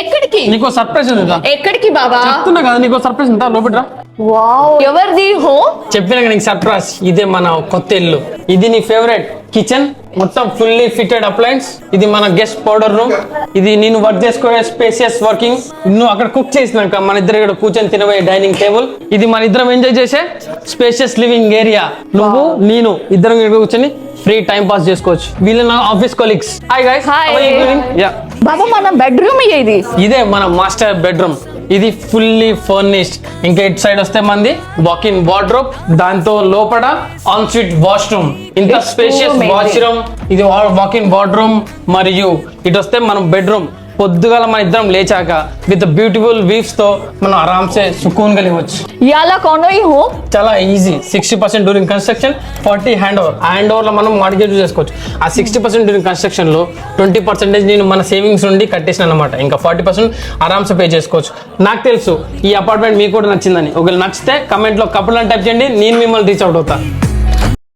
ఎక్కడికి? నీకు సర్ప్రైజ్ ఉందా? ఎక్కడికి బాబా? చెప్తున్నా కదా నీకు సర్ప్రైజ్ ఉందా, లోపల వావ్, ఎవరిది హోమ్? చెప్పినా నీకు సర్ప్రైజ్. ఇదే మన కొత్త ఇల్లు, ఇది నీ ఫేవరెట్ కిచెన్, మొత్తం ఫుల్లీ ఫిటెడ్ అప్లయన్స్. ఇది మన గెస్ట్ పౌడర్ రూమ్, ఇది నేను వర్క్ చేసుకునే స్పేసియస్ వర్కింగ్. నువ్వు అక్కడ కుక్ చేసినాక మన ఇద్దరు ఇక్కడ కూర్చొని తినబోయే డైనింగ్ టేబుల్. ఇది మన ఇద్దరం ఎంజాయ్ చేసే స్పేషియస్ లివింగ్ ఏరియా. నువ్వు నేను ఇద్దరం ఇక్కడ కూర్చొని ఫ్రీ టైం పాస్ చేసుకోవచ్చు. వీళ్ళు నా ఆఫీస్ కొలీగ్స్. హాయ్ గైస్, యా బాబా మన బెడ్రూమ్ ఇది. ఇదే మన మాస్టర్ బెడ్రూమ్. ఇది ఫుల్లీ ఫర్నిష్డ్. ఇంకా ఇటు సైడ్ వస్తే మంది వాకిన్ వార్డ్రోబ్, దాంతో లోపల ఆన్ స్వీట్ వాష్రూమ్. ఇంత స్పేషియస్ వాష్రూమ్, ఇది వాకిన్ వార్డ్రూమ్. మరియు ఇటు వస్తే మనం బెడ్రూమ్. పొద్దుగాల మన ఇద్దరం లేచాక విత్ బ్యూటిఫుల్ వీవ్స్ తో మనం ఆరామ్సే సుకూన్ గా లేవచ్చు. ఇలా కొనో ఈ హోమ్ చాలా easy. 60% during construction, 40 hand over. Hand over లో మనం మార్గేజ్ చేసుకోవచ్చు. ఆ 60% డ్యూరింగ్ కన్స్ట్రక్షన్ లో 20% నేను మన సేవింగ్స్ నుండి కట్టేసిన అనమాట. ఇంకా 40% ఆరామ్సే పే చేసుకోవచ్చు. నాకు తెలుసు ఈ అపార్ట్మెంట్ మీకు కూడా నచ్చిందని. ఒకవేళ నచ్చితే కమెంట్ లో కపుల్ అని టైప్ చేయండి, నేను మిమ్మల్ని రీచ్ అవుట్ అవుతా.